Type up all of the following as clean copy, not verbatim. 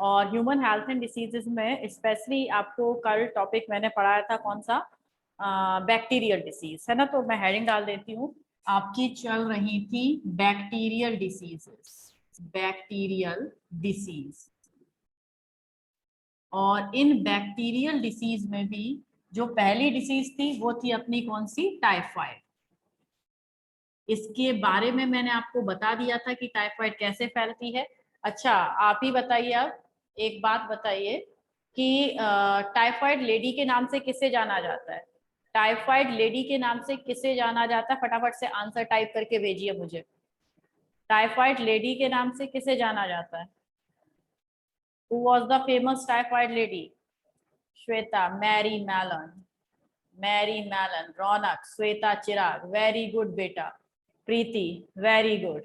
और human health and diseases में specially आपको कल टॉपिक मैंने पढ़ाया था कौन सा, बैक्टीरियल डिसीज है ना। तो मैं हेडिंग डाल देती हूँ, आपकी चल रही थी बैक्टीरियल डिसीजेस, बैक्टीरियल डिसीज। और इन बैक्टीरियल डिसीज में भी जो पहली डिसीज थी वो थी अपनी कौन सी, टाइफाइड। इसके बारे में मैंने आपको बता दिया था कि टाइफाइड कैसे फैलती है। अच्छा आप ही बताइए, अब एक बात बताइए कि टाइफाइड लेडी के नाम से किसे जाना जाता है, टाइफाइड लेडी के नाम से किसे जाना जाता है, फटाफट से आंसर टाइप करके भेजिए मुझे। टाइफाइड लेडी के नाम से किसे जाना जाता है? Who was the famous typhoid lady? Shweta, Mary Mallon, Mary Mallon, Raunak, Shweta Chirag, very good बेटा। Preeti, very good.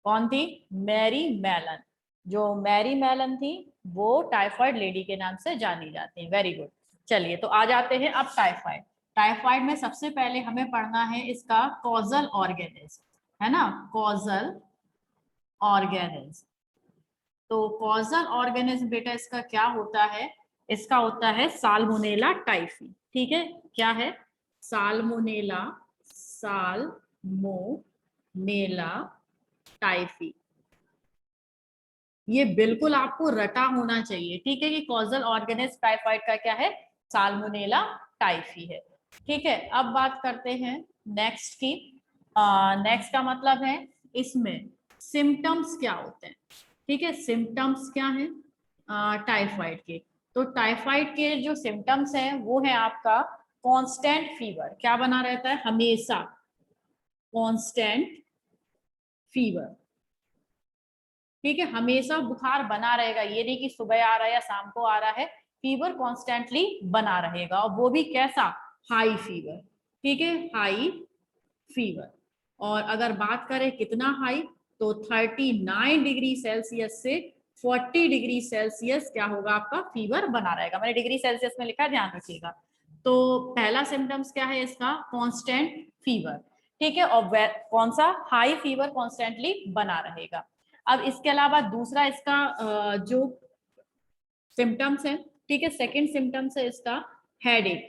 कौन थी? Mary Mallon. जो मैरी मैलन थी वो टाइफाइड लेडी के नाम से जानी जाती है। Very good. चलिए तो आ जाते हैं अब टाइफाइड। टाइफाइड में सबसे पहले हमें पढ़ना है इसका कॉजल ऑर्गेनिज्म, है ना, कॉजल ऑर्गेनिज्म। तो कॉजल ऑर्गेनिज्म बेटा इसका क्या होता है, इसका होता है साल्मोनेला टाइफी। ठीक है, क्या है? Salmonella, salmonella typhi. ये बिल्कुल आपको रटा होना चाहिए, ठीक है, कि कॉजल ऑर्गेनिज्म टाइफाइड का क्या है, साल्मोनेला टाइफी है। ठीक है, अब बात करते हैं नेक्स्ट की। नेक्स्ट का मतलब है इसमें सिम्टम्स क्या होते हैं। ठीक है, सिम्टम्स क्या है टाइफाइड के? तो टाइफाइड के जो सिम्टम्स हैं वो है आपका कांस्टेंट फीवर, क्या बना रहता है हमेशा, कांस्टेंट फीवर। ठीक है, हमेशा बुखार बना रहेगा, ये नहीं कि सुबह आ रहा है या शाम को आ रहा है, फीवर कॉन्स्टेंटली बना रहेगा, और वो भी कैसा, हाई फीवर। ठीक है, हाई फीवर। और अगर बात करें कितना हाई, तो 39 डिग्री सेल्सियस से 40 डिग्री सेल्सियस क्या होगा आपका, फीवर बना रहेगा। मैंने डिग्री सेल्सियस में लिखा है, ध्यान रखिएगा। तो पहला सिम्टम्स क्या है इसका, कांस्टेंट फीवर। ठीक है, और कौन सा, हाई फीवर कॉन्स्टेंटली बना रहेगा। अब इसके अलावा दूसरा इसका जो सिम्टम्स है, ठीक है, सेकंड सिम्टम्स है इसका हेडेक।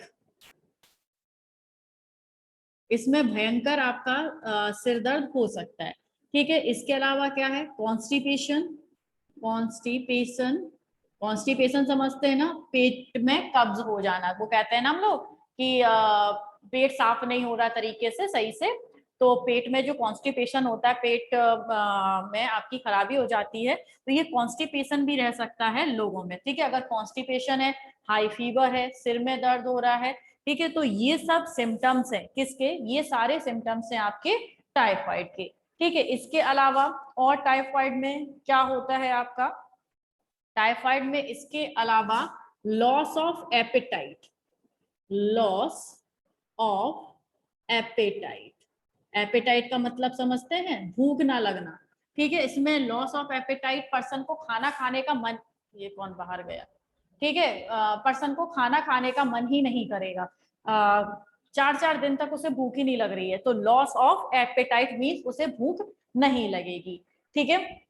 इसमें भयंकर आपका सिर दर्द हो सकता है। ठीक है, इसके अलावा क्या है, कॉन्स्टिपेशन, कॉन्स्टिपेशन, कॉन्स्टिपेशन समझते हैं ना, पेट में कब्ज हो जाना, वो कहते हैं ना हम लोग कि पेट साफ नहीं हो रहा तरीके से सही से, तो पेट में जो कॉन्स्टिपेशन होता है, पेट में आपकी खराबी हो जाती है, तो ये कॉन्स्टिपेशन भी रह सकता है लोगों में। ठीक है, अगर कॉन्स्टिपेशन है, हाई फीवर है, सिर में दर्द हो रहा है, ठीक है, तो ये सब सिम्टम्स हैं किसके, ये सारे सिम्टम्स हैं आपके टाइफाइड के। ठीक है, इसके अलावा और टाइफाइड में क्या होता है आपका, टाइफाइड में इसके अलावा loss of appetite, loss of appetite. Appetite का मतलब समझते हैं, भूख ना लगना। ठीक है, इसमें लॉस ऑफ एपेटाइट, पर्सन को खाना खाने का मन, ये कौन बाहर गया, ठीक है, पर्सन को खाना खाने का मन ही नहीं करेगा, 4-4 दिन तक उसे भूख ही नहीं लग रही है, तो लॉस ऑफ एपेटाइट मीन्स उसे भूख नहीं लगेगी। ठीक है,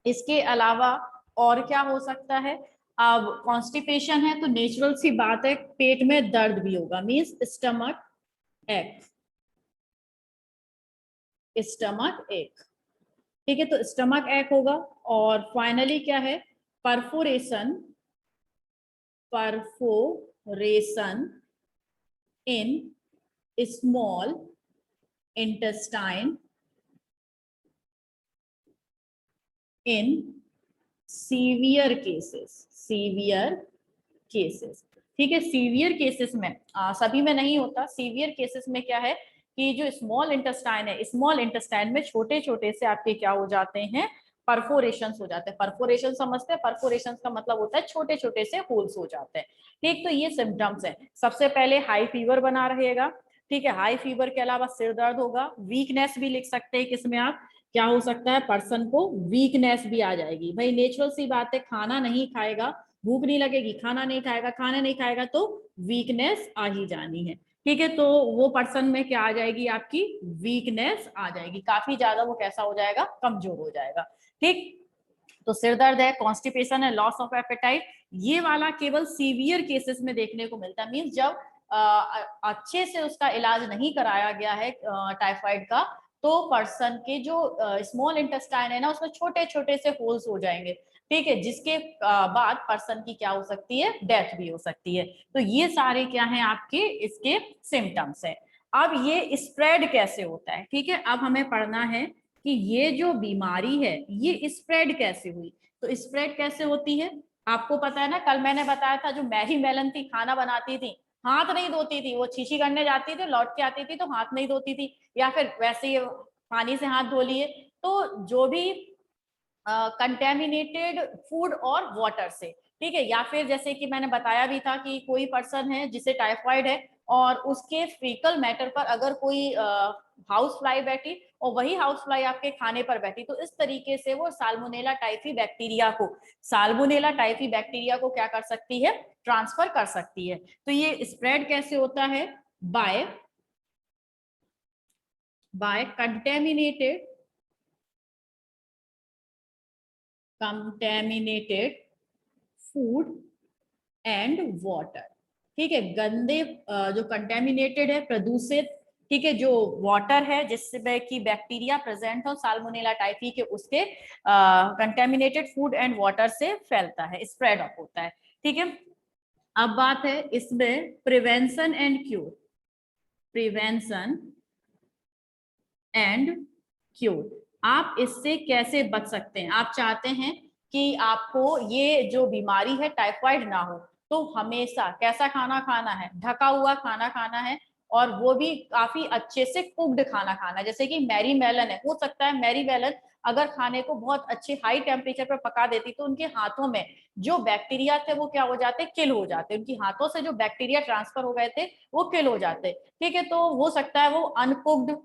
इसके अलावा और क्या हो सकता है, अब कॉन्स्टिपेशन है तो नेचुरल सी बात है पेट में दर्द भी होगा, मीन्स स्टमक एक, स्टमक एक। ठीक है, तो स्टमक एक होगा। और फाइनली क्या है, perforation, perforation in small intestine in severe cases, severe cases. ठीक है, सीवियर केसेस में सभी में नहीं होता, सीवियर केसेस में क्या है कि जो स्मॉल इंटेस्टाइन है, स्मॉल इंटेस्टाइन में छोटे छोटे से आपके क्या हो जाते हैं, परफोरेशन हो जाते हैं। परफोरेशन समझते हैं, परफोरेशन का मतलब होता है छोटे छोटे से होल्स हो जाते हैं। ठीक, तो ये सिम्टम्स है। सबसे पहले हाई फीवर बना रहेगा। ठीक है, हाई फीवर के अलावा सिर दर्द होगा, वीकनेस भी लिख सकते हैं किसमें आप, क्या हो सकता है, पर्सन को वीकनेस भी आ जाएगी। भाई नेचुरल सी बात है, खाना नहीं खाएगा, भूख नहीं लगेगी, खाना नहीं खाएगा, खाना नहीं खाएगा तो वीकनेस आ ही जानी है। ठीक है, तो वो पर्सन में क्या आ जाएगी, आपकी वीकनेस आ जाएगी, काफी ज्यादा वो कैसा हो जाएगा, कमजोर हो जाएगा। ठीक, तो सिर दर्द है, कॉन्स्टिपेशन है, लॉस ऑफ एपेटाइट, ये वाला केवल सीवियर केसेस में देखने को मिलता है। मींस जब अच्छे से उसका इलाज नहीं कराया गया है टाइफाइड का, तो पर्सन के जो स्मॉल इंटेस्टाइन है ना, उसमें छोटे छोटे से होल्स हो जाएंगे, ठीक है, जिसके बाद पर्सन की क्या हो सकती है, डेथ भी हो सकती है। तो ये सारे क्या हैं आपके इसके सिम्टम्स है। अब ये स्प्रेड कैसे होता है, ठीक है, अब हमें पढ़ना है कि ये जो बीमारी है ये स्प्रेड कैसे हुई। तो स्प्रेड कैसे होती है, आपको पता है ना, कल मैंने बताया था जो मैरी मेलन थी, खाना बनाती थी, हाथ नहीं धोती थी, वो छीछी करने जाती थी, लौट के आती थी तो हाथ नहीं धोती थी, या फिर वैसे ही पानी से हाथ धो लिए। तो जो भी कंटेमिनेटेड फूड और वाटर से, ठीक है, या फिर जैसे कि मैंने बताया भी था कि कोई पर्सन है जिसे टाइफाइड है और उसके फीकल मैटर पर अगर कोई हाउस फ्लाई बैठी और वही हाउस फ्लाई आपके खाने पर बैठी, तो इस तरीके से वो साल्मोनेला टाइफी बैक्टीरिया को क्या कर सकती है, ट्रांसफर कर सकती है। तो ये स्प्रेड कैसे होता है, by contaminated food and water, ठीक है, गंदे जो कंटेमिनेटेड है, प्रदूषित, ठीक है, जो वाटर है जिसमें कि बैक्टीरिया प्रेजेंट हो साल्मोनेला टाइफी के, उसके कंटेमिनेटेड फूड एंड वाटर से फैलता है, स्प्रेड अप होता है, ठीक है। अब बात है इसमें प्रिवेंशन एंड क्योर, आप इससे कैसे बच सकते हैं। आप चाहते हैं कि आपको ये जो बीमारी है टाइफाइड ना हो, तो हमेशा कैसा खाना खाना है, ढका हुआ खाना खाना है, और वो भी काफी अच्छे से कुक्ड खाना खाना है। जैसे कि मैरी मेलन है, हो सकता है मैरी मेलन अगर खाने को बहुत अच्छे हाई टेम्परेचर पर पका देती तो उनके हाथों में जो बैक्टीरिया थे वो क्या हो जाते, किल हो जाते, उनकी हाथों से जो बैक्टीरिया ट्रांसफर हो गए थे वो किल हो जाते, ठीक है। तो हो सकता है वो अनकुक्ड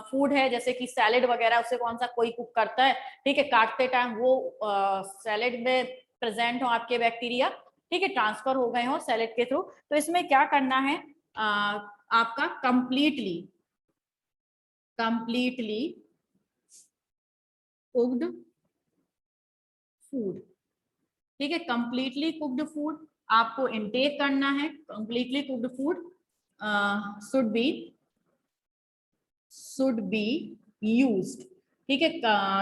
फूड है, जैसे कि सैलेड वगैरह, उसे कौन सा कोई कुक करता है, ठीक है, काटते टाइम वो सैलेड में प्रेजेंट हो आपके बैक्टीरिया, ठीक है, ट्रांसफर हो गए हो सैलेड के थ्रू। तो इसमें क्या करना है, आपका कंप्लीटली कुक्ड फूड, ठीक है, कंप्लीटली कुक्ड फूड आपको इनटेक करना है। Completely cooked food should be used, ठीक है,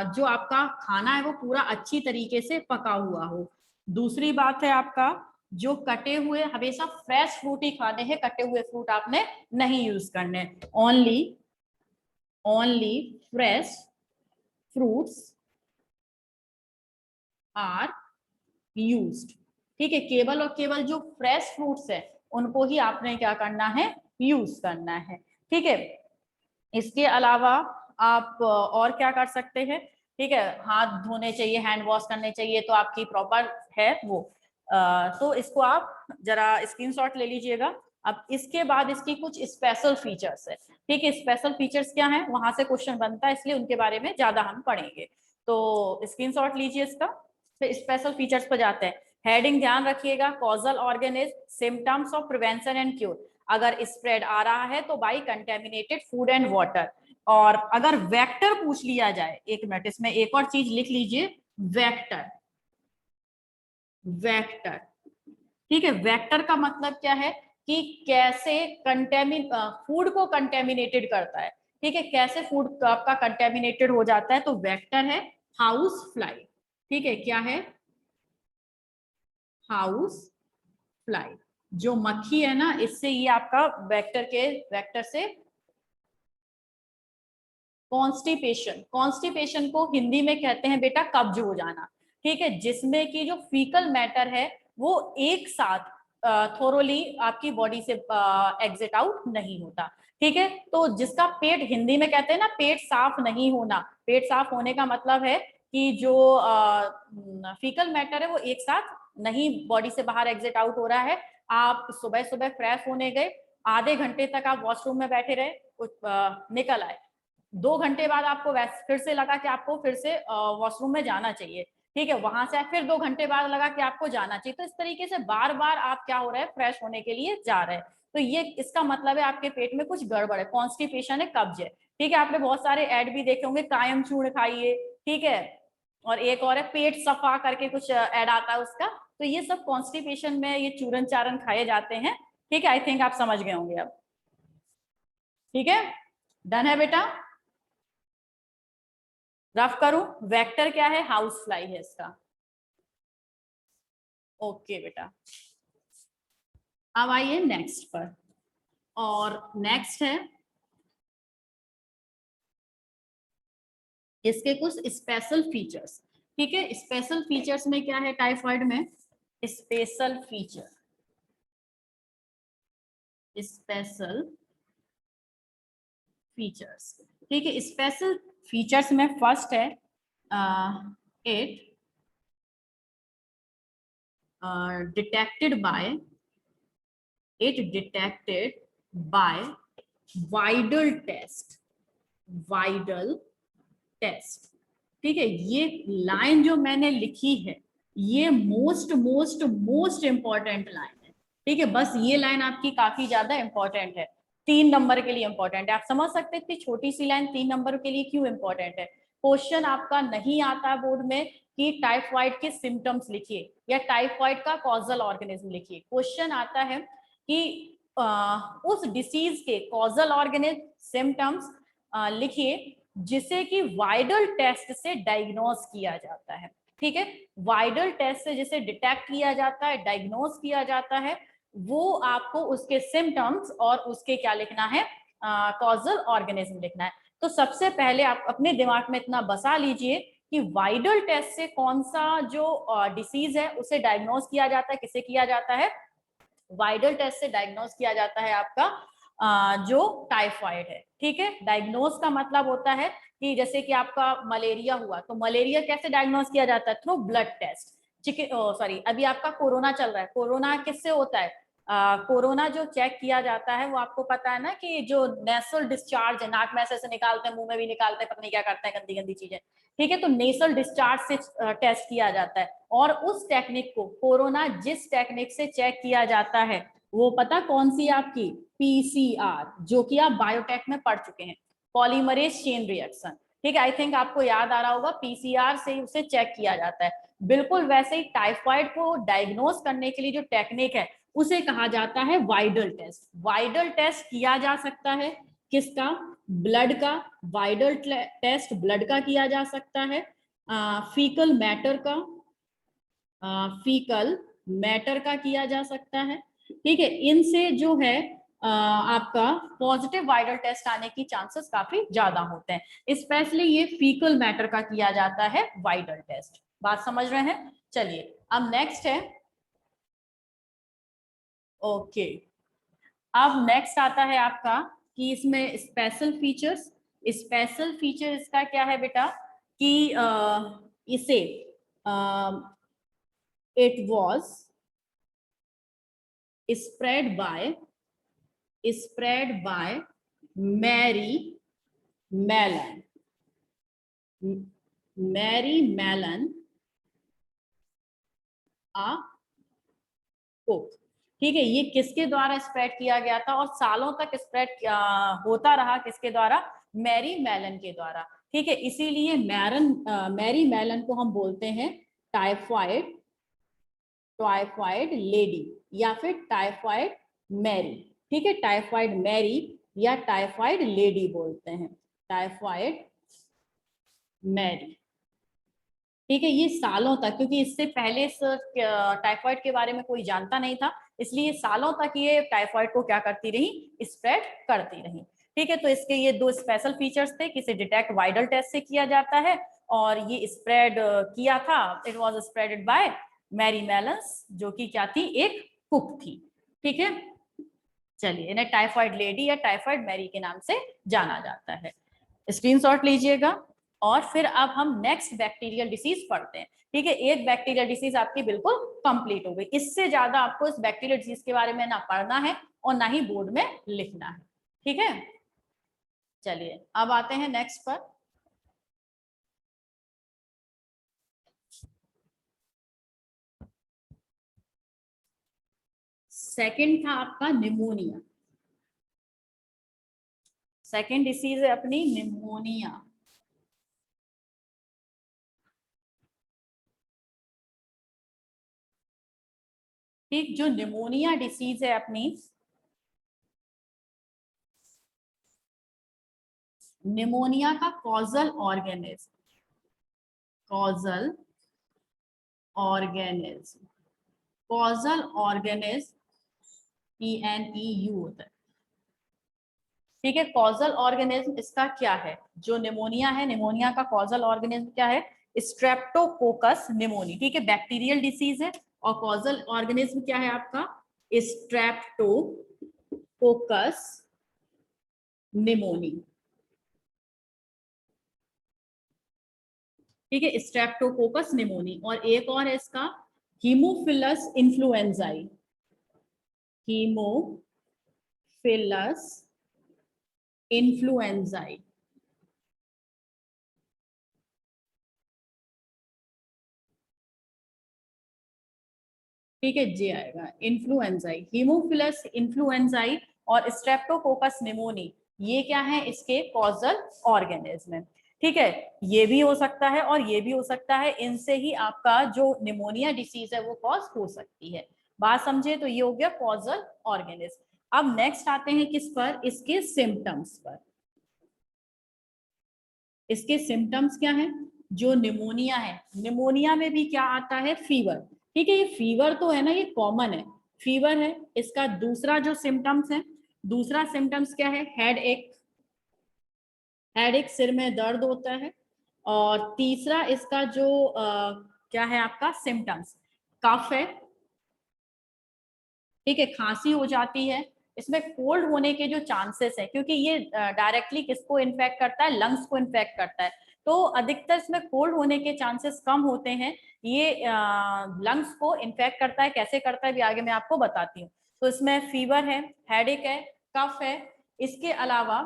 जो आपका खाना है वो पूरा अच्छी तरीके से पका हुआ हो। दूसरी बात है आपका जो कटे हुए, हमेशा फ्रेश फ्रूट ही खाने हैं, कटे हुए फ्रूट आपने नहीं यूज करने, only fresh fruits are used, ठीक है, केवल और केवल जो फ्रेश फ्रूट्स है उनको ही आपने क्या करना है, यूज करना है, ठीक है। इसके अलावा आप और क्या कर सकते हैं, ठीक है, हाथ धोने चाहिए, हैंड वॉश करने चाहिए, तो आपकी प्रॉपर है वो। तो इसको आप जरा स्क्रीनशॉट ले लीजिएगा। अब इसके बाद इसकी कुछ स्पेशल फीचर्स है, ठीक है, स्पेशल फीचर्स क्या है, वहां से क्वेश्चन बनता है, इसलिए उनके बारे में ज्यादा हम पढ़ेंगे। तो स्क्रीनशॉट लीजिए इसका, फिर स्पेशल फीचर्स पर जाते हैं। हेडिंग ध्यान रखिएगा, causal organism, symptoms of prevention and cure, अगर स्प्रेड आ रहा है तो by contaminated food and water. और अगर वेक्टर पूछ लिया जाए, एक मिनट इसमें एक और चीज लिख लीजिए, वेक्टर, वेक्टर, ठीक है, वेक्टर का मतलब क्या है कि कैसे फूड को कंटेमिनेटेड करता है, ठीक है, कैसे फूड आपका कंटेमिनेटेड हो जाता है। तो वेक्टर है हाउस फ्लाई, ठीक है, क्या है, हाउस फ्लाई, जो मक्खी है ना, इससे ये आपका वेक्टर से कॉन्स्टिपेशन को हिंदी में कहते हैं बेटा कब्ज हो जाना, ठीक है, जिसमें कि जो फीकल मैटर है वो एक साथ थोरोली आपकी बॉडी से एग्जिट आउट नहीं होता, ठीक है। तो जिसका पेट, हिंदी में कहते हैं ना पेट साफ नहीं होना, पेट साफ होने का मतलब है कि जो फीकल मैटर है वो एक साथ नहीं बॉडी से बाहर एग्जिट आउट हो रहा है। आप सुबह सुबह फ्रेश होने गए, आधे घंटे तक आप वॉशरूम में बैठे रहे, निकल आए, 2 घंटे बाद आपको फिर से लगा कि आपको फिर से वॉशरूम में जाना चाहिए, ठीक है, वहां से फिर 2 घंटे बाद लगा कि आपको जाना चाहिए। तो इस तरीके से बार बार आप क्या हो रहे हैं, फ्रेश होने के लिए जा रहे हैं। तो ये इसका मतलब है आपके पेट में कुछ गड़बड़ है, कॉन्स्टिपेशन है, कब्ज है, ठीक है। आपने बहुत सारे ऐड भी देखे होंगे, कायम चूर्ण खाइए, ठीक है, और एक और है पेट सफा करके कुछ ऐड आता है उसका। तो ये सब कॉन्स्टिपेशन में ये चूरन चारन खाए जाते हैं। ठीक है, आई थिंक आप समझ गए होंगे अब। ठीक है, डन है बेटा। रफ करूं, वेक्टर क्या है, हाउस फ्लाई है इसका। ओके बेटा, अब आइए नेक्स्ट पर। और नेक्स्ट है इसके कुछ स्पेशल फीचर्स। ठीक है, स्पेशल फीचर्स में क्या है टाइफाइड में, स्पेशल फीचर, स्पेशल फीचर्स। ठीक है, स्पेशल फीचर्स में फर्स्ट है it detected by, it detected by Widal test, Widal test. ठीक है, ये लाइन जो मैंने लिखी है ये most most most important line है। ठीक है, बस ये लाइन आपकी काफी ज्यादा इंपॉर्टेंट है, 3 नंबर के लिए इंपॉर्टेंट है। आप समझ सकते हैं इतनी छोटी सी लाइन 3 नंबर के लिए क्यों इंपॉर्टेंट है। क्वेश्चन आपका नहीं आता बोर्ड में कि टाइफाइड के सिम्टम्स लिखिए या टाइफाइड का कॉजल ऑर्गेनिज्म लिखिए। क्वेश्चन आता है कि उस डिसीज के कॉजल ऑर्गेनिज्म, सिम्टम्स लिखिए जिसे कि वाइडल टेस्ट से डायग्नोज किया जाता है। ठीक है, वाइडल टेस्ट से जिसे डिटेक्ट किया जाता है, डायग्नोज किया जाता है, वो आपको उसके सिम्टम्स और उसके क्या लिखना है, कॉजल ऑर्गेनिज्म लिखना है। तो सबसे पहले आप अपने दिमाग में इतना बसा लीजिए कि वाइडल टेस्ट से कौन सा जो डिसीज है उसे डायग्नोज किया जाता है, किसे किया जाता है, वाइडल टेस्ट से डायग्नोज किया जाता है आपका जो टाइफाइड है। ठीक है, डायग्नोज का मतलब होता है कि जैसे कि आपका मलेरिया हुआ तो मलेरिया कैसे डायग्नोज किया जाता है, थ्रू ब्लड टेस्ट। सॉरी, अभी आपका कोरोना चल रहा है, कोरोना किससे होता है, कोरोना जो चेक किया जाता है वो आपको पता है ना कि जो नेसल डिस्चार्ज है, नाक में ऐसे निकालते हैं, मुंह में भी निकालते हैं, पता नहीं क्या करते हैं, गंदी गंदी चीजें। ठीक है, तो नेसल डिस्चार्ज से टेस्ट किया जाता है। और उस टेक्निक को, कोरोना जिस टेक्निक से चेक किया जाता है वो पता कौन सी आपकी, पीसीआर, जो कि आप बायोटेक में पढ़ चुके हैं, पॉलीमरेज चेन रिएक्शन। ठीक है, आई थिंक आपको याद आ रहा होगा, पीसीआर से ही उसे चेक किया जाता है। बिल्कुल वैसे ही टाइफाइड को डायग्नोज करने के लिए जो टेक्निक है उसे कहा जाता है वाइडल टेस्ट। वाइडल टेस्ट किया जा सकता है किसका, ब्लड का, वाइडल टेस्ट ब्लड का किया जा सकता है, फीकल मैटर का, फीकल मैटर का किया जा सकता है। ठीक है, इनसे जो है आपका पॉजिटिव वाइडल टेस्ट आने की चांसेस काफी ज्यादा होते हैं। स्पेशली ये फीकल मैटर का किया जाता है वाइडल टेस्ट। बात समझ रहे हैं। चलिए, अब नेक्स्ट है, ओके, अब नेक्स्ट आता है आपका कि इसमें स्पेशल फीचर्स। स्पेशल फीचर इसका क्या है बेटा कि इसे it was spread by Mary Mallon, Mary Mallon a cook। ठीक है, ये किसके द्वारा स्प्रेड किया गया था और सालों तक स्प्रेड होता रहा, किसके द्वारा, मैरी मैलन के द्वारा। ठीक है, इसीलिए मैरी मैलन को हम बोलते हैं टाइफाइड, टाइफाइड लेडी या फिर टाइफाइड मैरी। ठीक है, टाइफाइड मैरी या टाइफाइड लेडी बोलते हैं, टाइफाइड मैरी। ठीक है, ये सालों तक, क्योंकि इससे पहले टाइफाइड के बारे में कोई जानता नहीं था, इसलिए सालों तक ये टाइफाइड को क्या करती रही, स्प्रेड करती रही। ठीक है, तो इसके ये 2 स्पेशल फीचर्स थे कि इसे डिटेक्ट वाइडल टेस्ट से किया जाता है और ये स्प्रेड किया था, it was spreaded by Mary Mallons, जो कि क्या थी, एक कुक थी। ठीक है, चलिए, इन्हें टाइफाइड लेडी या टाइफाइड मैरी के नाम से जाना जाता है। स्क्रीनशॉट लीजिएगा। और फिर अब हम नेक्स्ट बैक्टीरियल डिसीज पढ़ते हैं। ठीक है, एक बैक्टीरियल डिसीज आपकी बिल्कुल कंप्लीट हो गई। इससे ज्यादा आपको इस बैक्टीरियल डिसीज के बारे में ना पढ़ना है और ना ही बोर्ड में लिखना है। ठीक है, चलिए अब आते हैं नेक्स्ट पर। सेकंड था आपका निमोनिया। सेकंड डिसीज है अपनी निमोनिया। ठीक, जो निमोनिया डिसीज है अपनी, निमोनिया का causal organism, causal organism, causal organism PNEU होता है। ठीक है, कॉजल ऑर्गेनिज्म इसका क्या है, जो निमोनिया है, निमोनिया का कॉजल ऑर्गेनिज्म क्या है, स्ट्रेप्टोकोकस निमोनी। ठीक है, बैक्टीरियल डिसीज है, और कॉजल ऑर्गेनिज्म क्या है आपका, स्ट्रेप्टोकोकस निमोनी। ठीक है, स्ट्रेप्टोकोकस निमोनी। और एक और है इसका हीमोफिलस इन्फ्लुएंजाई, हीमोफिलस इन्फ्लुएंजाई। ठीक है, जे आएगा, इन्फ्लुएंजाई, हीमोफिलस इन्फ्लुएंजाई और स्ट्रेप्टोकोकस निमोनी, ये क्या है, इसके कॉजल ऑर्गेनिज्म है। ठीक है, ये भी हो सकता है और ये भी हो सकता है, इनसे ही आपका जो निमोनिया डिसीज है वो कॉज हो सकती है। बात समझे, तो ये हो गया कॉजल ऑर्गेनिज्म। अब नेक्स्ट आते हैं किस पर, इसके सिम्टम्स पर। इसके सिम्टम्स क्या है, जो निमोनिया है, निमोनिया में भी क्या आता है, फीवर। ठीक है, ये फीवर तो है ना, ये कॉमन है, फीवर है इसका। दूसरा जो सिम्टम्स है, दूसरा सिम्टम्स क्या है, हेड एक, हेड एक, सिर में दर्द होता है। और तीसरा इसका जो क्या है आपका सिम्टम्स, कफ है। ठीक है, खांसी हो जाती है। इसमें कोल्ड होने के जो चांसेस है, क्योंकि ये डायरेक्टली किसको इन्फेक्ट करता है, लंग्स को इन्फेक्ट करता है, तो अधिकतर इसमें कोल्ड होने के चांसेस कम होते हैं। ये लंग्स को इन्फेक्ट करता है, कैसे करता है भी आगे मैं आपको बताती हूँ। तो इसमें फीवर है, हेडेक है, कफ है। इसके अलावा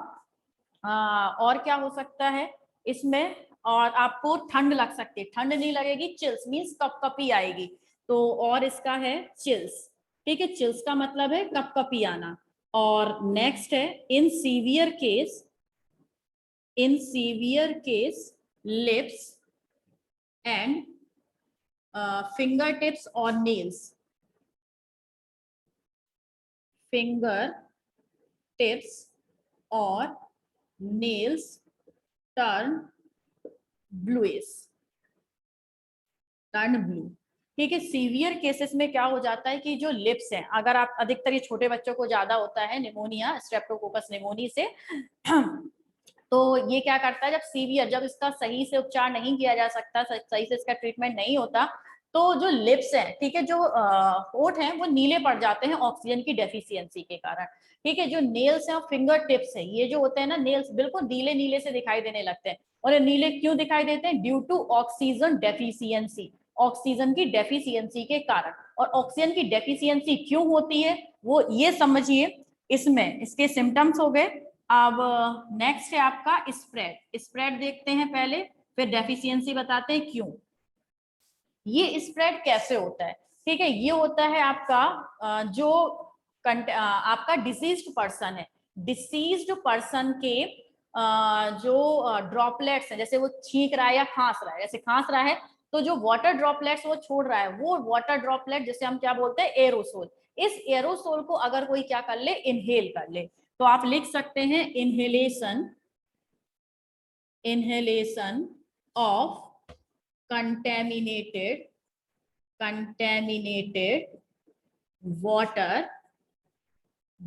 और क्या हो सकता है इसमें, और आपको ठंड लग सकती है, ठंड नहीं लगेगी, चिल्स मीन्स कपकपी आएगी। तो और इसका है चिल्स। ठीक है, चिल्स का मतलब है कपकपी आना। और नेक्स्ट है in severe case, in severe case lips and finger tips और नेल्स, फिंगर टिप्स और nails turn bluish, turn blue. ठीक है, सीवियर केसेस में क्या हो जाता है कि जो लिप्स हैं, अगर आप, अधिकतर ये छोटे बच्चों को ज्यादा होता है निमोनिया, स्ट्रेप्टोकोकस निमोनी से तो ये क्या करता है, जब सीवियर, जब इसका सही से उपचार नहीं किया जा सकता, सही से इसका ट्रीटमेंट नहीं होता, तो जो लिप्स हैं, ठीक है, जो होठ हैं वो नीले पड़ जाते हैं ऑक्सीजन की डेफिशिएंसी के कारण। ठीक है, जो नेल्स हैं और फिंगर टिप्स है, ये जो होते हैं ना नेल्स, बिल्कुल नीले नीले से दिखाई देने लगते हैं। और ये नीले क्यों दिखाई देते हैं, due to oxygen deficiency, oxygen की डेफिशिएंसी के कारण। और ऑक्सीजन की डेफिशिएंसी क्यों होती है वो ये समझिए, इसमें इसके सिम्टम्स हो गए। अब नेक्स्ट है आपका स्प्रेड, स्प्रेड देखते हैं पहले, फिर डेफिशिएंसी बताते हैं क्यों। ये स्प्रेड कैसे होता है, ठीक है, ये होता है आपका जो आपका डिसीज्ड पर्सन है, डिसीज्ड पर्सन के जो ड्रॉपलेट्स है, जैसे वो छींक रहा है या खांस रहा है, जैसे खांस रहा है तो जो वाटर ड्रॉपलेट्स वो छोड़ रहा है, वो वाटर ड्रॉपलेट जैसे हम क्या बोलते हैं, एरोसोल। इस एरोसोल को अगर कोई क्या कर ले, इनहेल कर ले, तो आप लिख सकते हैं inhalation, inhalation of contaminated, contaminated water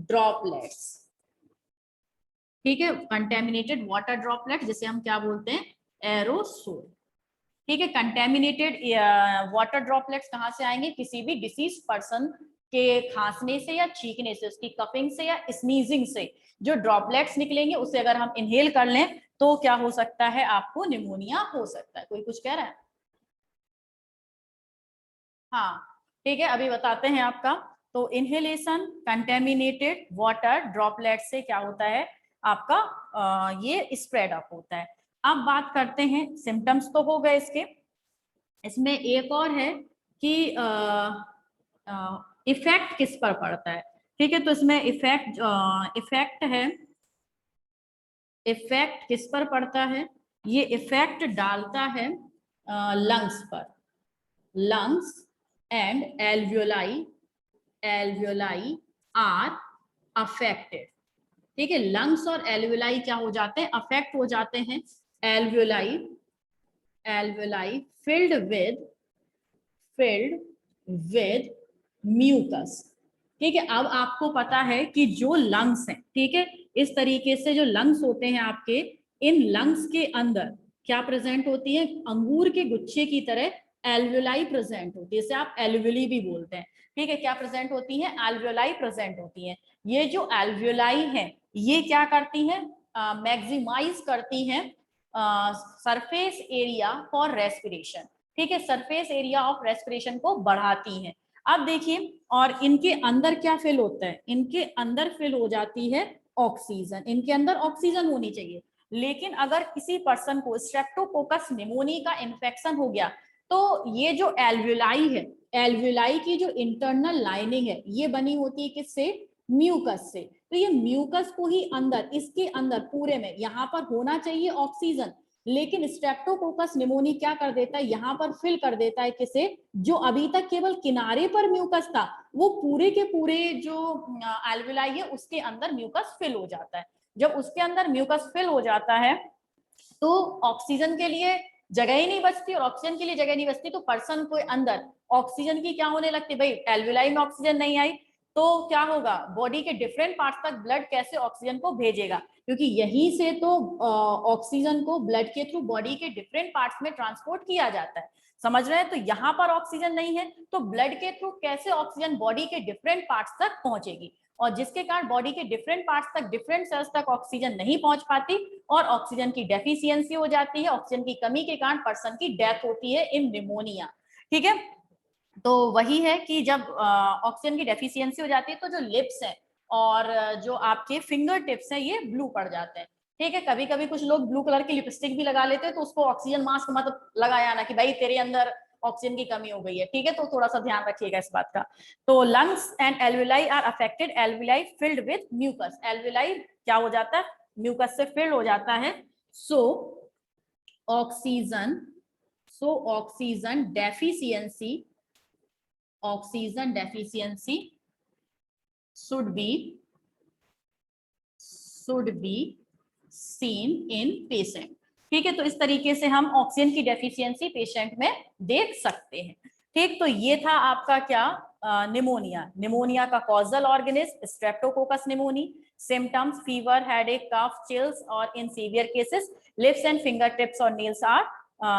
droplets। ठीक है, कंटेमिनेटेड वाटर ड्रॉपलेट जिसे हम क्या बोलते हैं, एरोसोल। ठीक है, कंटेमिनेटेड वाटर ड्रॉपलेट्स कहां से आएंगे, किसी भी डिसीज पर्सन के खांसने से या छींकने से, उसकी कफिंग से या स्नीजिंग से जो ड्रॉपलेट्स निकलेंगे, उसे अगर हम इनहेल कर लें तो क्या हो सकता है, आपको निमोनिया हो सकता है। कोई कुछ कह रहा है, हाँ ठीक है, अभी बताते हैं आपका। तो इनहेलेशन कंटेमिनेटेड वाटर ड्रॉपलेट से क्या होता है आपका, ये स्प्रेड अप होता है। अब बात करते हैं, सिम्टम्स तो हो गए इसके, इसमें एक और है कि इफेक्ट किस पर पड़ता है। ठीक है, तो इसमें इफेक्ट है, इफेक्ट किस पर पड़ता है, ये इफेक्ट डालता है लंग्स पर, lungs and alveoli alveoli are affected. ठीक है, लंग्स और एल्वियोलाई क्या हो जाते हैं, अफेक्ट हो जाते हैं। Alveoli alveoli filled with mucus. ठीक है, अब आपको पता है कि जो लंग्स हैं, ठीक है, इस तरीके से जो लंग्स होते हैं आपके, इन लंग्स के अंदर क्या प्रेजेंट होती है, अंगूर के गुच्छे की तरह एल्वियोलाई प्रेजेंट होती है, जिसे आप एल्वियोली भी बोलते हैं। ठीक है, क्या प्रेजेंट होती है, एल्वियोलाई प्रेजेंट होती है। ये जो एल्वियोलाई है ये क्या करती हैं, मैक्सिमाइज करती हैं सरफेस एरिया फॉर रेस्पिरेशन। ठीक है, सरफेस एरिया ऑफ रेस्पिरेशन को बढ़ाती हैं। अब देखिए, और इनके अंदर क्या फिल होता है, इनके अंदर फिल हो जाती है ऑक्सीजन, इनके अंदर ऑक्सीजन होनी चाहिए। लेकिन अगर किसी पर्सन को स्ट्रेप्टोकोकस निमोनी का इन्फेक्शन हो गया तो ये जो एल्वियोलाई है, एल्वियोलाई की जो इंटरनल लाइनिंग है ये बनी होती है किससे, म्यूकस से। तो ये म्यूकस को ही अंदर, इसके अंदर पूरे में यहाँ पर होना चाहिए ऑक्सीजन, लेकिन स्ट्रेप्टोकोकस निमोनी क्या कर देता है, यहाँ पर फिल कर देता है किसे, जो अभी तक केवल किनारे पर म्यूकस था वो पूरे के पूरे जो एल्वियोलाई है उसके अंदर म्यूकस फिल हो जाता है। जब उसके अंदर म्यूकस फिल हो जाता है तो ऑक्सीजन के लिए जगह ही नहीं बचती, और ऑक्सीजन के लिए जगह नहीं बचती तो पर्सन को अंदर ऑक्सीजन की क्या होने लगती है, भाई एल्वियोलाई में ऑक्सीजन नहीं आई तो क्या होगा, बॉडी के डिफरेंट पार्ट्स तक ब्लड कैसे ऑक्सीजन को भेजेगा, क्योंकि यहीं से तो ऑक्सीजन को ब्लड के थ्रू बॉडी के डिफरेंट पार्ट्स में ट्रांसपोर्ट किया जाता है। समझ रहे हैं, तो यहाँ पर ऑक्सीजन नहीं है तो ब्लड के थ्रू कैसे ऑक्सीजन बॉडी के डिफरेंट पार्ट्स तक पहुंचेगी, और जिसके कारण बॉडी के डिफरेंट पार्ट्स तक, डिफरेंट सेल्स तक ऑक्सीजन नहीं पहुंच पाती और ऑक्सीजन की डेफिशिएंसी हो जाती है। ऑक्सीजन की कमी के कारण पर्सन की डेथ होती है इन निमोनिया। ठीक है, तो वही है कि जब ऑक्सीजन की डेफिशिएंसी हो जाती है तो जो लिप्स हैं और जो आपके फिंगर टिप्स हैं ये ब्लू पड़ जाते हैं। ठीक है, कभी कभी कुछ लोग ब्लू कलर की लिपस्टिक भी लगा लेते हैं तो उसको ऑक्सीजन मास्क मतलब लगाया ना कि भाई तेरे अंदर ऑक्सीजन की कमी हो गई है। ठीक है, तो थोड़ा सा ध्यान रखिएगा इस बात का। तो lungs and alveoli are affected, alveoli filled with mucus, alveoli क्या हो जाता है, म्यूकस से फिल्ड हो जाता है। So oxygen deficiency, oxygen deficiency should be seen in patient। ठीक है, तो इस तरीके से हम ऑक्सीजन की डेफिशिएंसी पेशेंट में देख सकते हैं। ठीक, तो ये था आपका क्या, निमोनिया। निमोनिया का causal organism streptococcus pneumoniae, symptoms fever, headache, cough, chills, और in severe cases lips and finger tips और nails or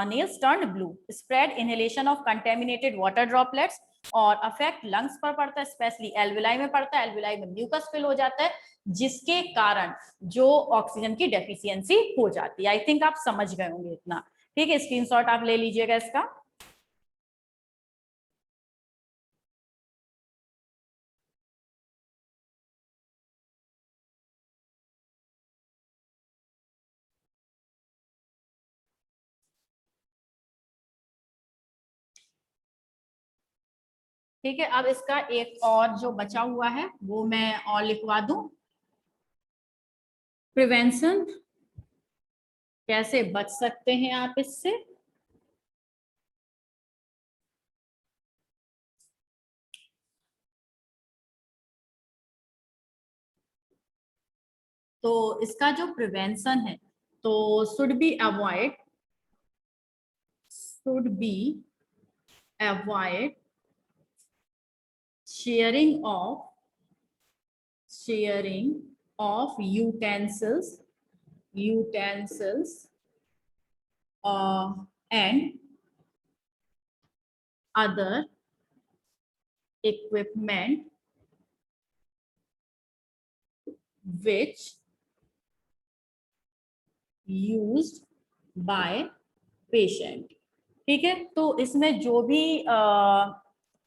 nails turned blue, spread inhalation of contaminated water droplets, और अफेक्ट लंग्स पर पड़ता है, specially alveoli में पड़ता है, alveoli में म्यूकस फिल हो जाता है जिसके कारण जो ऑक्सीजन की डेफिशिएंसी हो जाती है। आई थिंक आप समझ गए होंगे इतना। ठीक है, स्क्रीनशॉट आप ले लीजिएगा इसका। ठीक है, अब इसका एक और जो बचा हुआ है वो मैं और लिखवा दूं, प्रिवेंशन, कैसे बच सकते हैं आप इससे। तो इसका जो प्रिवेंशन है तो should be avoid sharing of utensils and other equipment which used by patient। ठीक है, तो इसमें जो भी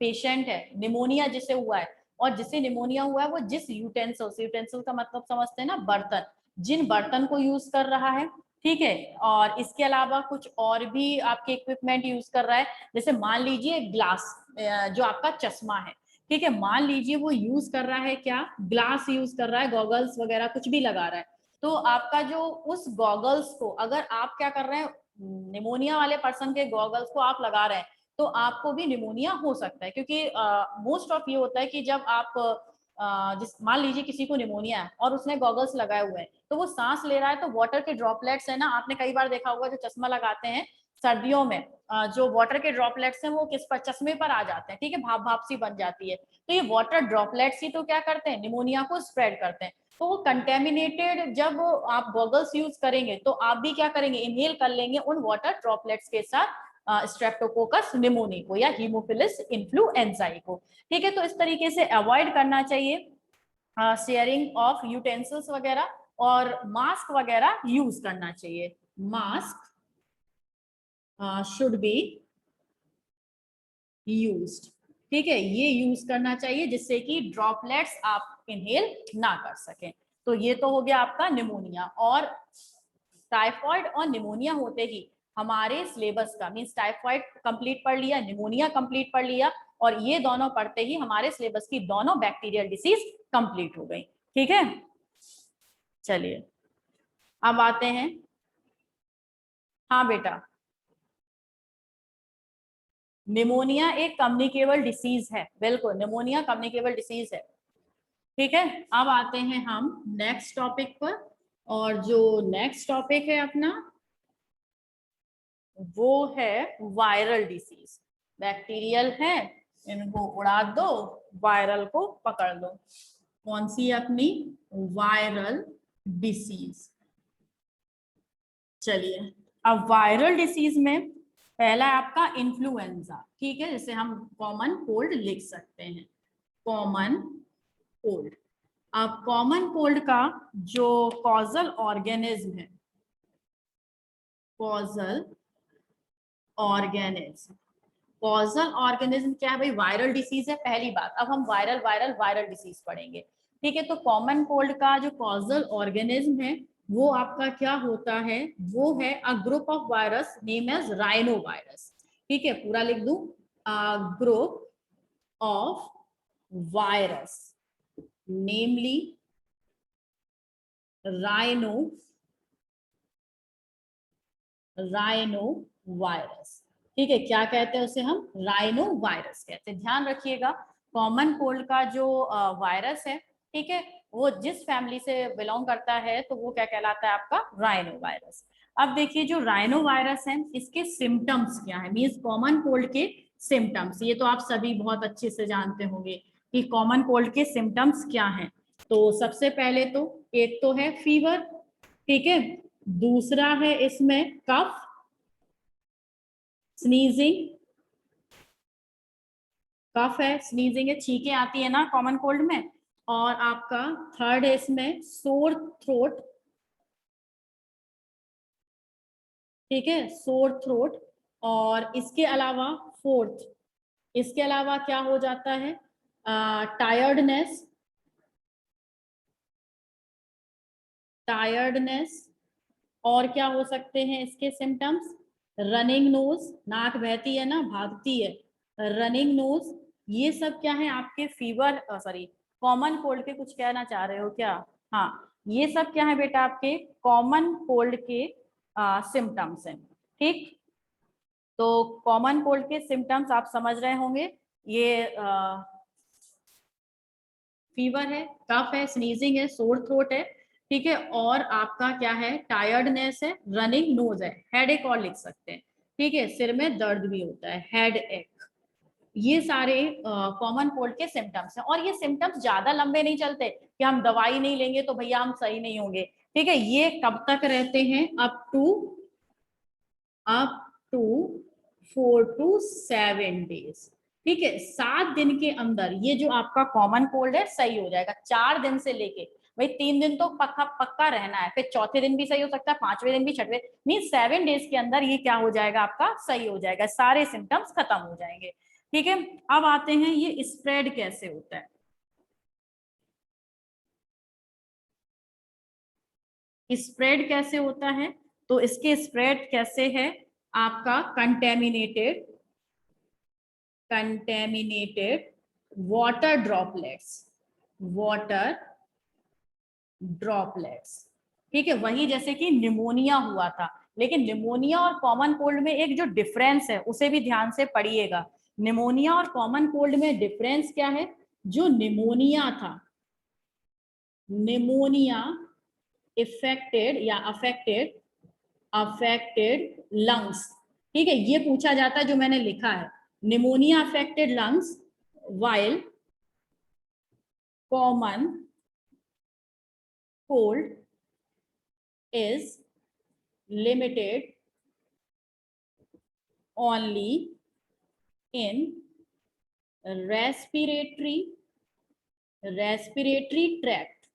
पेशेंट है, निमोनिया जिसे हुआ है और जिसे निमोनिया हुआ है वो जिस यूटेंसिल का मतलब समझते हैं ना, बर्तन, जिन बर्तन को यूज कर रहा है, ठीक है, और इसके अलावा कुछ और भी आपके इक्विपमेंट यूज कर रहा है, जैसे मान लीजिए ग्लास, जो आपका चश्मा है, ठीक है, मान लीजिए वो यूज कर रहा है क्या, ग्लास यूज कर रहा है, गॉगल्स वगैरह कुछ भी लगा रहा है, तो आपका जो उस गॉगल्स को अगर आप क्या कर रहे हैं, निमोनिया वाले पर्सन के गॉगल्स को आप लगा रहे हैं तो आपको भी निमोनिया हो सकता है, क्योंकि मोस्ट ऑफ ये होता है कि जब आप जिस मान लीजिए किसी को निमोनिया है और उसने गॉगल्स लगाए हुए हैं, तो वो सांस ले रहा है तो वाटर के ड्रॉपलेट्स है ना, आपने कई बार देखा होगा जो चश्मा लगाते हैं सर्दियों में, जो वाटर के ड्रॉपलेट्स हैं वो किस पर, चश्मे पर आ जाते हैं, ठीक है, भाप भाप सी बन जाती है। तो ये वाटर ड्रॉपलेट्स ही तो क्या करते हैं, निमोनिया को स्प्रेड करते हैं। तो वो कंटेमिनेटेड, जब आप गॉगल्स यूज करेंगे तो आप भी क्या करेंगे, इनहेल कर लेंगे उन वाटर ड्रॉपलेट्स के साथ स्ट्रेप्टोकोकस निमोनिको या हीमोफिलस इन्फ्लुएंजाई को। ठीक है, तो इस तरीके से अवॉइड करना चाहिए शेयरिंग ऑफ यूटेंसिल्स वगैरह, और मास्क वगैरह यूज करना चाहिए। मास्क शुड बी यूज्ड, ठीक है, ये यूज करना चाहिए जिससे कि ड्रॉपलेट्स आप इनहेल ना कर सकें। तो ये तो हो गया आपका निमोनिया। और टाइफॉइड और निमोनिया होते ही हमारे सिलेबस का मींस टाइफॉइड कंप्लीट पढ़ लिया, निमोनिया कंप्लीट पढ़ लिया, और ये दोनों पढ़ते ही हमारे सिलेबस की दोनों बैक्टीरियल डिसीज कंप्लीट हो गई। ठीक है, चलिए अब आते हैं। हाँ बेटा, निमोनिया एक कम्युनिकेबल डिसीज है, बिल्कुल निमोनिया कम्युनिकेबल डिसीज है। ठीक है, अब आते हैं हम नेक्स्ट टॉपिक पर, और जो नेक्स्ट टॉपिक है अपना वो है वायरल डिसीज। बैक्टीरियल है, इनको उड़ा दो, वायरल को पकड़ लो। कौन सी अपनी वायरल डिसीज। चलिए, अब वायरल डिसीज में पहला है आपका इन्फ्लुएंजा, ठीक है, जिसे हम कॉमन कोल्ड लिख सकते हैं, कॉमन कोल्ड। अब कॉमन कोल्ड का जो कॉजल ऑर्गेनिज्म है, कॉजल ऑर्गेनिज्म, कॉजल ऑर्गेनिज्म क्या है भाई, वायरल डिसीज है पहली बात। अब हम वायरल वायरल वायरल डिसीज पढ़ेंगे। ठीक है, तो कॉमन कोल्ड का जो कॉजल ऑर्गेनिज्म है वो आपका क्या होता है, वो है a group of virus name as rhino virus. ठीक है, पूरा लिख दूं, group of virus namely rhino virus. ठीक है, क्या कहते हैं उसे, हम राइनो वायरस कहते हैं। ध्यान रखिएगा, कॉमन कोल्ड का जो वायरस है, ठीक है, वो जिस फैमिली से बिलोंग करता है तो वो क्या कहलाता है, आपका राइनो वायरस। अब देखिए, जो राइनो वायरस है इसके सिम्टम्स क्या है, मींस कॉमन कोल्ड के सिम्टम्स, ये तो आप सभी बहुत अच्छे से जानते होंगे कि कॉमन कोल्ड के सिम्टम्स क्या हैं। तो सबसे पहले तो एक तो है फीवर, ठीक है, दूसरा है इसमें कफ, स्नीजिंग, कफ है, स्नीजिंग है, छींकें आती है ना कॉमन कोल्ड में, और आपका थर्ड है इसमें सोर थ्रोट, ठीक है, सोर थ्रोट। और इसके अलावा फोर्थ, इसके अलावा क्या हो जाता है, टायर्डनेस, टायर्डनेस। और क्या हो सकते हैं इसके सिम्टम्स, रनिंग नोज, नाक बहती है ना, भागती है, रनिंग नोज। ये सब क्या है आपके फीवर, सॉरी, कॉमन कोल्ड के, कुछ कहना चाह रहे हो क्या? हाँ, ये सब क्या है बेटा आपके कॉमन कोल्ड के सिम्टम्स हैं। ठीक, तो कॉमन कोल्ड के सिम्टम्स आप समझ रहे होंगे, ये फीवर है, कफ है, स्नीजिंग है, सोर थ्रोट है, ठीक है, और आपका क्या है, टायर्डनेस है, रनिंग नोज है, हेड एक और लिख सकते हैं, ठीक है, सिर में दर्द भी होता है, हेड एक। ये सारे कॉमन कोल्ड के सिम्टम्स हैं, और ये सिम्टम्स ज्यादा लंबे नहीं चलते कि हम दवाई नहीं लेंगे तो भैया हम सही नहीं होंगे। ठीक है, ये कब तक रहते हैं, अप टू 4 to 7 days। ठीक है, 7 दिन के अंदर ये जो आपका कॉमन कोल्ड है सही हो जाएगा। 4 दिन से लेके, भाई 3 दिन तो पक्का पक्का रहना है, फिर चौथे दिन भी सही हो सकता है, 5वें दिन भी, 6वें, मीन 7 days के अंदर ये क्या हो जाएगा, आपका सही हो जाएगा, सारे सिम्टम्स खत्म हो जाएंगे। ठीक है, अब आते हैं ये स्प्रेड कैसे होता है। स्प्रेड कैसे होता है, तो इसके स्प्रेड कैसे है, आपका कंटेमिनेटेड वाटर ड्रॉपलेट्स, ठीक है, वही जैसे कि निमोनिया हुआ था, लेकिन निमोनिया और कॉमन कोल्ड में एक जो डिफरेंस है उसे भी ध्यान से पढ़िएगा। निमोनिया और कॉमन कोल्ड में डिफरेंस क्या है? जो निमोनिया था, निमोनिया इफेक्टेड या अफेक्टेड लंग्स, ठीक है, ये पूछा जाता है जो मैंने लिखा है, pneumonia affected lungs while common cold is limited only in respiratory tract.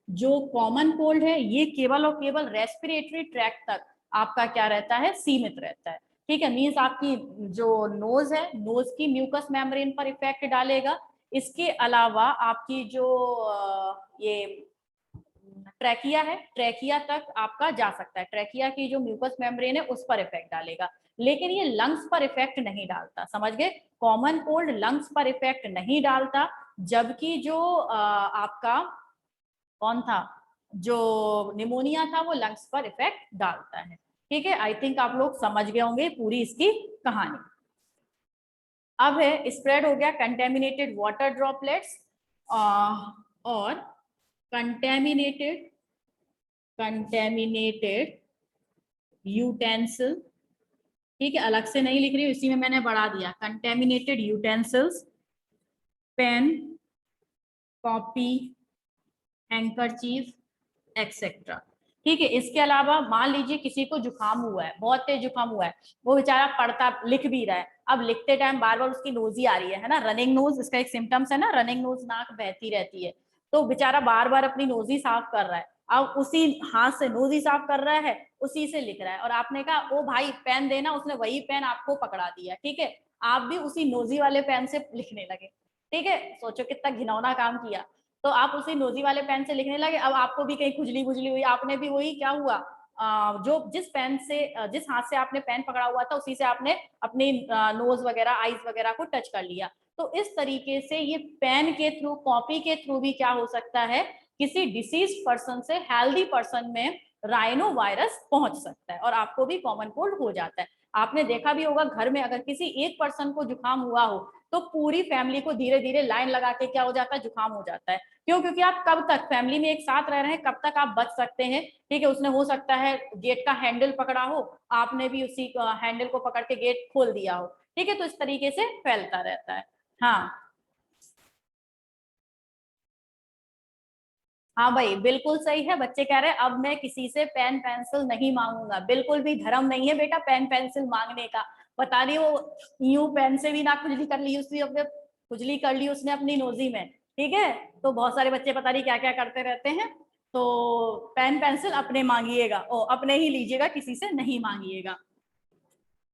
जो कॉमन कोल्ड है ये केवल और केवल रेस्पिरेटरी ट्रैक्ट तक आपका क्या रहता है? सीमित रहता है, ठीक है। मीन्स आपकी जो नोज है, नोज की म्यूकस मेम्ब्रेन पर इफेक्ट डालेगा। इसके अलावा आपकी जो ये ट्रैकिया है, ट्रैकिया तक आपका जा सकता है, ट्रैकिया की जो म्यूकस मेम्ब्रेन है उस पर इफेक्ट डालेगा, लेकिन ये लंग्स पर इफेक्ट नहीं डालता। समझ गए? कॉमन कोल्ड लंग्स पर इफेक्ट नहीं डालता, जबकि जो आपका कौन था, जो निमोनिया था, वो लंग्स पर इफेक्ट डालता है, ठीक है। आई थिंक आप लोग समझ गए होंगे पूरी इसकी कहानी। अब है स्प्रेड हो गया कंटेमिनेटेड वाटर ड्रॉपलेट्स और कंटेमिनेटेड यूटेंसिल, ठीक है, अलग से नहीं लिख रही हूँ, इसी में मैंने बढ़ा दिया, contaminated utensils, pen, copy, handkerchief etcetera, ठीक है। इसके अलावा मान लीजिए किसी को जुकाम हुआ है, बहुत तेज जुकाम हुआ है, वो बेचारा पढ़ता लिख भी रहा है, अब लिखते टाइम बार बार उसकी नोजी आ रही है ना, रनिंग नोज इसका एक सिम्टम्स है ना, रनिंग नोज, नाक बहती रहती है, तो बेचारा बार बार अपनी नोजी साफ कर रहा है, अब उसी हाथ से नोजी साफ कर रहा है, उसी से लिख रहा है, और आपने कहा ओ भाई पेन देना, उसने वही पेन आपको पकड़ा दिया, ठीक है, आप भी उसी नोजी वाले पेन से लिखने लगे, ठीक है। सोचो कितना घिनौना काम किया। तो आप उसी नोजी वाले पेन से लिखने लगे, अब आपको भी कहीं खुजली बुजली हुई, आपने भी वही क्या हुआ, जो जिस पेन से जिस हाथ से आपने पेन पकड़ा हुआ था उसी से आपने अपनी नोज वगैरह, आईज वगैरह को टच कर लिया। तो इस तरीके से ये पेन के थ्रू, कॉपी के थ्रू भी क्या हो सकता है, किसी डिसीज पर्सन से हेल्दी पर्सन में राइनो वायरस पहुंच सकता है और आपको भी कॉमन कोल्ड हो जाता है। आपने देखा भी होगा घर में अगर किसी एक पर्सन को जुकाम हुआ हो तो पूरी फैमिली को धीरे धीरे लाइन लगा के क्या हो जाता है, जुकाम हो जाता है। क्यों? क्योंकि आप कब तक फैमिली में एक साथ रह रहे हैं, कब तक आप बच सकते हैं, ठीक है। उसने हो सकता है गेट का हैंडल पकड़ा हो, आपने भी उसी हैंडल को पकड़ के गेट खोल दिया हो, ठीक है, तो इस तरीके से फैलता रहता है। हाँ हाँ भाई बिल्कुल सही है, बच्चे कह रहे हैं अब मैं किसी से पेन पेंसिल नहीं मांगूंगा, बिल्कुल भी धर्म नहीं है बेटा पेन पेंसिल मांगने का। पता नहीं वो यूं पेन से भी ना खुजली कर ली उसने, अपने खुजली कर ली उसने अपनी नोजी में, ठीक है। तो बहुत सारे बच्चे पता नहीं क्या क्या करते रहते हैं। तो पेन पेंसिल अपने मांगिएगा, ओ अपने ही लीजिएगा, किसी से नहीं मांगिएगा।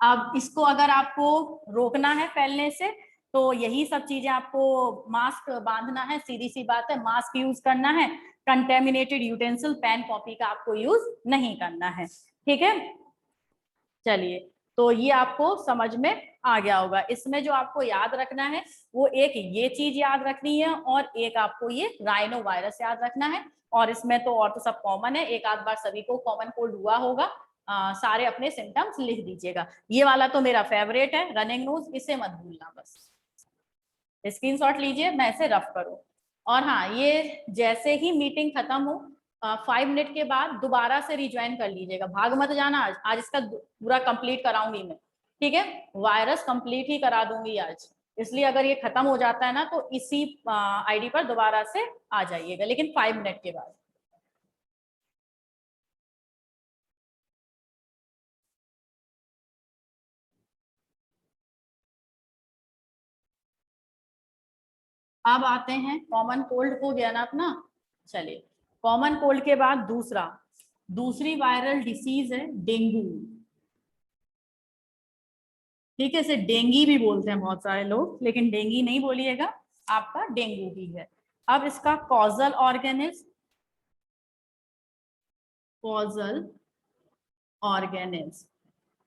अब इसको अगर आपको रोकना है फैलने से तो यही सब चीजें आपको, मास्क बांधना है, सीधी सी बात है, मास्क यूज करना है, कंटेमिनेटेड यूटेंसिल पेन कॉपी का आपको यूज नहीं करना है, ठीक है। चलिए, तो ये आपको समझ में आ गया होगा। इसमें जो आपको याद रखना है वो एक ये चीज याद रखनी है और एक आपको ये राइनो वायरस याद रखना है। और इसमें तो और तो सब कॉमन है, एक आध बार सभी को कॉमन कोल्ड हुआ होगा। सारे अपने सिम्टम्स लिख दीजिएगा। ये वाला तो मेरा फेवरेट है, रनिंग नोज, इसे मत भूलना, बस स्क्रीनशॉट लीजिए, मैं इसे रफ करूँ। और हाँ, ये जैसे ही मीटिंग खत्म हो 5 मिनट के बाद दोबारा से रिज्वाइन कर लीजिएगा, भाग मत जाना। आज इसका पूरा कंप्लीट कराऊंगी मैं, ठीक है, वायरस कंप्लीट ही करा दूंगी आज, इसलिए अगर ये खत्म हो जाता है ना तो इसी आईडी पर दोबारा से आ जाइएगा, लेकिन 5 मिनट के बाद। अब आते हैं, कॉमन कोल्ड हो गया ना अपना। चलिए, कॉमन कोल्ड के बाद दूसरी वायरल डिसीज है डेंगू, ठीक है। इसे डेंगी भी बोलते हैं बहुत सारे लोग, लेकिन डेंगी नहीं बोलिएगा, आपका डेंगू ही है। अब इसका कॉजल ऑर्गेनिज्म,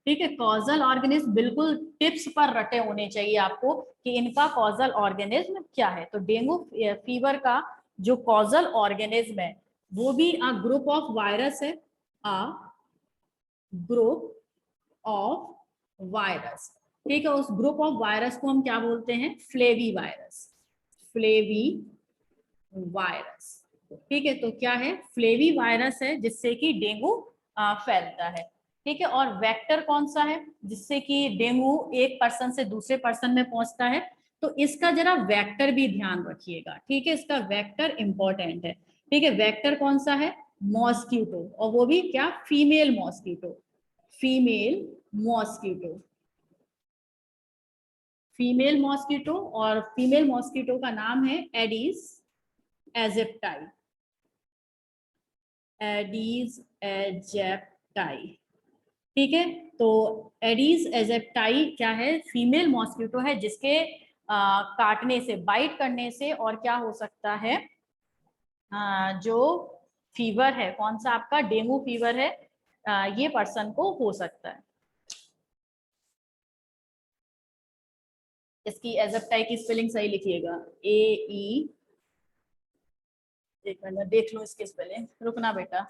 ठीक है, कॉजल ऑर्गेनिज्म बिल्कुल टिप्स पर रटे होने चाहिए आपको कि इनका कॉजल ऑर्गेनिज्म क्या है। तो डेंगू फीवर का जो कॉजल ऑर्गेनिज्म है वो भी ग्रुप ऑफ वायरस है, अ ग्रुप ऑफ वायरस। ठीक है, उस ग्रुप ऑफ वायरस को हम क्या बोलते हैं? Flavi virus. Flavi virus. ठीक है, तो क्या है? फ्लेवी वायरस है जिससे कि डेंगू फैलता है। ठीक है, और वेक्टर कौन सा है जिससे कि डेंगू एक पर्सन से दूसरे पर्सन में पहुंचता है? तो इसका जरा वेक्टर भी ध्यान रखिएगा। ठीक है, इसका वेक्टर इंपॉर्टेंट है। ठीक है, वेक्टर कौन सा है? मॉस्किटो, और वो भी क्या? Female mosquito. Female mosquito. Female mosquito, और फीमेल मॉस्किटो का नाम है एडिस एजिप्टाई। Aedes aegypti. ठीक है, तो एडीज एजिप्टाई क्या है? फीमेल मॉस्किटो है जिसके काटने से, बाइट करने से, और क्या हो सकता है? जो फीवर है, कौन सा आपका? डेंगू फीवर है, ये पर्सन को हो सकता है। इसकी एजिप्टाई की स्पेलिंग सही लिखिएगा, AE। एक मिनट देख लो इसकी स्पेलिंग, रुकना बेटा।